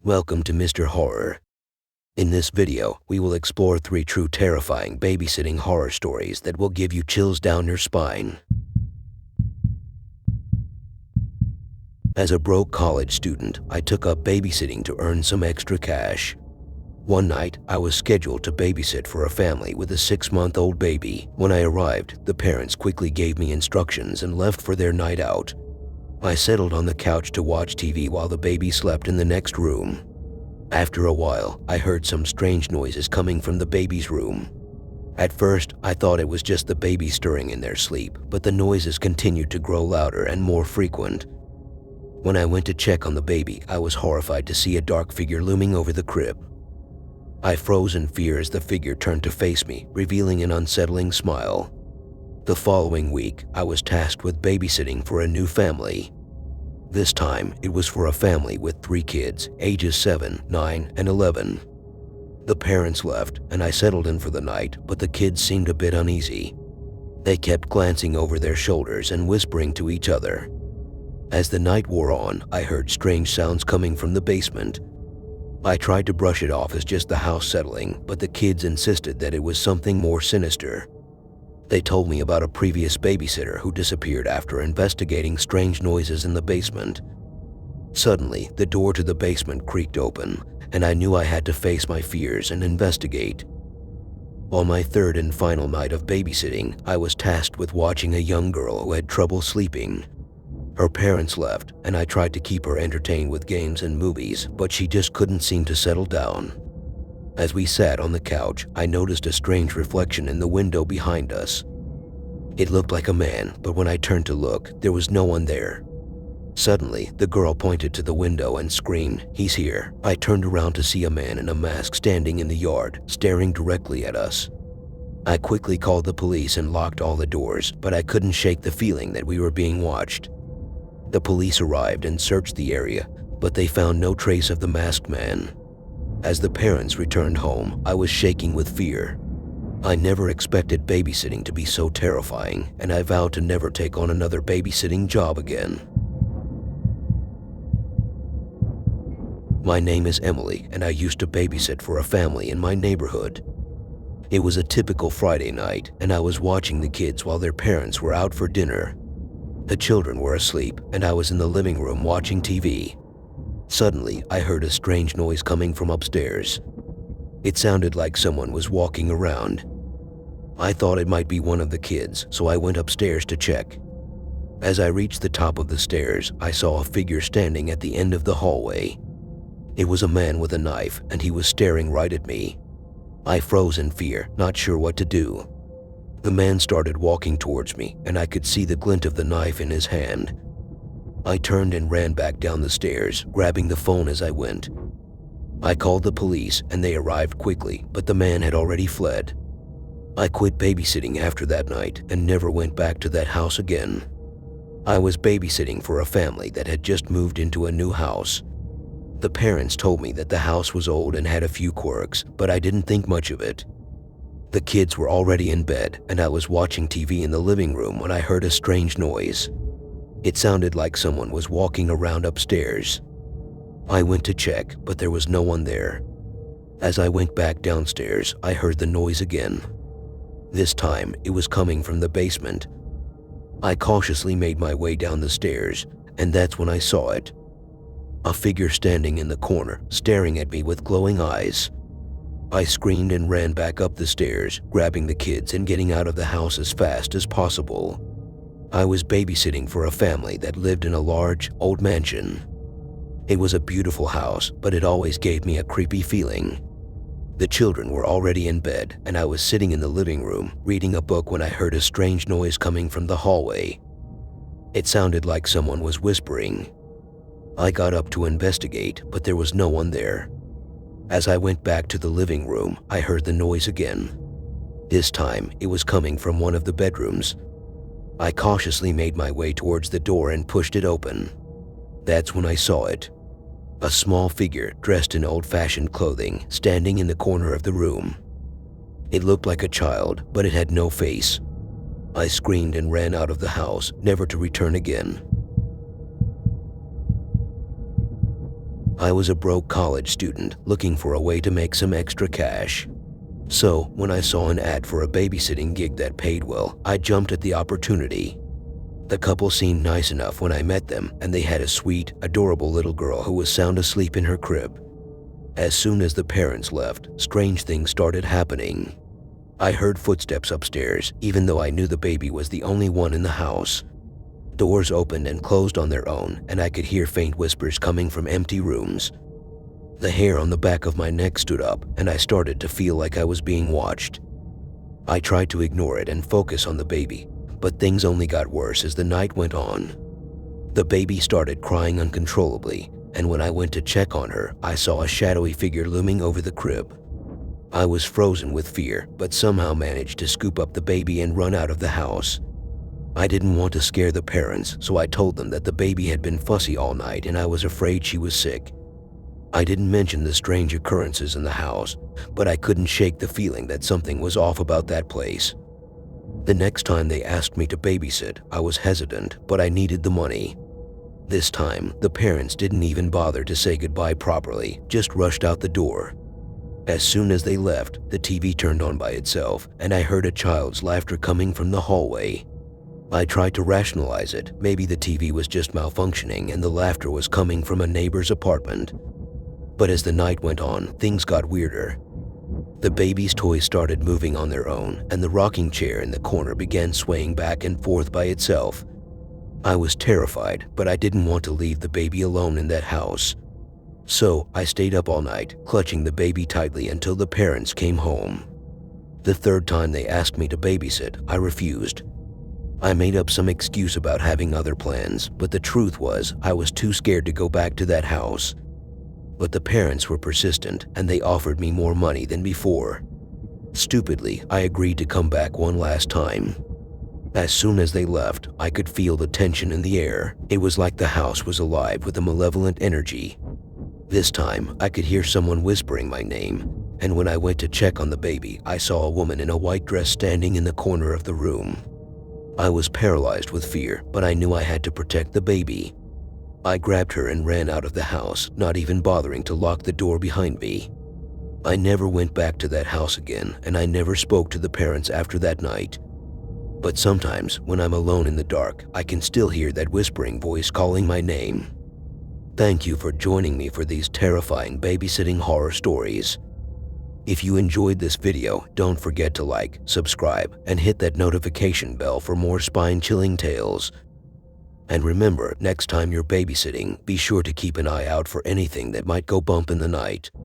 Welcome to Mr. Horror. In this video, we will explore 3 true terrifying babysitting horror stories that will give you chills down your spine. As a broke college student, I took up babysitting to earn some extra cash. One night, I was scheduled to babysit for a family with a 6-month-old baby. When I arrived, the parents quickly gave me instructions and left for their night out. I settled on the couch to watch TV while the baby slept in the next room. After a while, I heard some strange noises coming from the baby's room. At first, I thought it was just the baby stirring in their sleep, but the noises continued to grow louder and more frequent. When I went to check on the baby, I was horrified to see a dark figure looming over the crib. I froze in fear as the figure turned to face me, revealing an unsettling smile. The following week, I was tasked with babysitting for a new family. This time, it was for a family with 3 kids, ages 7, 9, and 11. The parents left, and I settled in for the night, but the kids seemed a bit uneasy. They kept glancing over their shoulders and whispering to each other. As the night wore on, I heard strange sounds coming from the basement. I tried to brush it off as just the house settling, but the kids insisted that it was something more sinister. They told me about a previous babysitter who disappeared after investigating strange noises in the basement. Suddenly, the door to the basement creaked open, and I knew I had to face my fears and investigate. On my 3rd and final night of babysitting, I was tasked with watching a young girl who had trouble sleeping. Her parents left, and I tried to keep her entertained with games and movies, but she just couldn't seem to settle down. As we sat on the couch, I noticed a strange reflection in the window behind us. It looked like a man, but when I turned to look, there was no one there. Suddenly, the girl pointed to the window and screamed, "He's here." I turned around to see a man in a mask standing in the yard, staring directly at us. I quickly called the police and locked all the doors, but I couldn't shake the feeling that we were being watched. The police arrived and searched the area, but they found no trace of the masked man. As the parents returned home, I was shaking with fear. I never expected babysitting to be so terrifying, and I vowed to never take on another babysitting job again. My name is Emily, and I used to babysit for a family in my neighborhood. It was a typical Friday night, and I was watching the kids while their parents were out for dinner. The children were asleep, and I was in the living room watching TV. Suddenly, I heard a strange noise coming from upstairs. It sounded like someone was walking around. I thought it might be one of the kids, so I went upstairs to check. As I reached the top of the stairs, I saw a figure standing at the end of the hallway. It was a man with a knife, and he was staring right at me. I froze in fear, not sure what to do. The man started walking towards me, and I could see the glint of the knife in his hand. I turned and ran back down the stairs, grabbing the phone as I went. I called the police, and they arrived quickly, but the man had already fled. I quit babysitting after that night and never went back to that house again. I was babysitting for a family that had just moved into a new house. The parents told me that the house was old and had a few quirks, but I didn't think much of it. The kids were already in bed, and I was watching TV in the living room when I heard a strange noise. It sounded like someone was walking around upstairs. I went to check, but there was no one there. As I went back downstairs, I heard the noise again. This time, it was coming from the basement. I cautiously made my way down the stairs, and that's when I saw it. A figure standing in the corner, staring at me with glowing eyes. I screamed and ran back up the stairs, grabbing the kids and getting out of the house as fast as possible. I was babysitting for a family that lived in a large, old mansion. It was a beautiful house, but it always gave me a creepy feeling. The children were already in bed, and I was sitting in the living room, reading a book when I heard a strange noise coming from the hallway. It sounded like someone was whispering. I got up to investigate, but there was no one there. As I went back to the living room, I heard the noise again. This time, it was coming from one of the bedrooms. I cautiously made my way towards the door and pushed it open. That's when I saw it. A small figure dressed in old-fashioned clothing standing in the corner of the room. It looked like a child, but it had no face. I screamed and ran out of the house, never to return again. I was a broke college student looking for a way to make some extra cash. So, when I saw an ad for a babysitting gig that paid well, I jumped at the opportunity. The couple seemed nice enough when I met them, and they had a sweet, adorable little girl who was sound asleep in her crib. As soon as the parents left, strange things started happening. I heard footsteps upstairs, even though I knew the baby was the only one in the house. Doors opened and closed on their own, and I could hear faint whispers coming from empty rooms. The hair on the back of my neck stood up, and I started to feel like I was being watched. I tried to ignore it and focus on the baby, but things only got worse as the night went on. The baby started crying uncontrollably, and when I went to check on her, I saw a shadowy figure looming over the crib. I was frozen with fear, but somehow managed to scoop up the baby and run out of the house. I didn't want to scare the parents, so I told them that the baby had been fussy all night and I was afraid she was sick. I didn't mention the strange occurrences in the house, but I couldn't shake the feeling that something was off about that place. The next time they asked me to babysit, I was hesitant, but I needed the money. This time, the parents didn't even bother to say goodbye properly, just rushed out the door. As soon as they left, the TV turned on by itself, and I heard a child's laughter coming from the hallway. I tried to rationalize it. Maybe the TV was just malfunctioning and the laughter was coming from a neighbor's apartment. But as the night went on, things got weirder. The baby's toys started moving on their own, and the rocking chair in the corner began swaying back and forth by itself. I was terrified, but I didn't want to leave the baby alone in that house. So I stayed up all night, clutching the baby tightly until the parents came home. The third time they asked me to babysit, I refused. I made up some excuse about having other plans, but the truth was I was too scared to go back to that house. But the parents were persistent, and they offered me more money than before. Stupidly, I agreed to come back one last time. As soon as they left, I could feel the tension in the air. It was like the house was alive with a malevolent energy. This time, I could hear someone whispering my name, and when I went to check on the baby, I saw a woman in a white dress standing in the corner of the room. I was paralyzed with fear, but I knew I had to protect the baby. I grabbed her and ran out of the house, not even bothering to lock the door behind me. I never went back to that house again, and I never spoke to the parents after that night. But sometimes, when I'm alone in the dark, I can still hear that whispering voice calling my name. Thank you for joining me for these terrifying babysitting horror stories. If you enjoyed this video, don't forget to like, subscribe, and hit that notification bell for more spine-chilling tales. And remember, next time you're babysitting, be sure to keep an eye out for anything that might go bump in the night.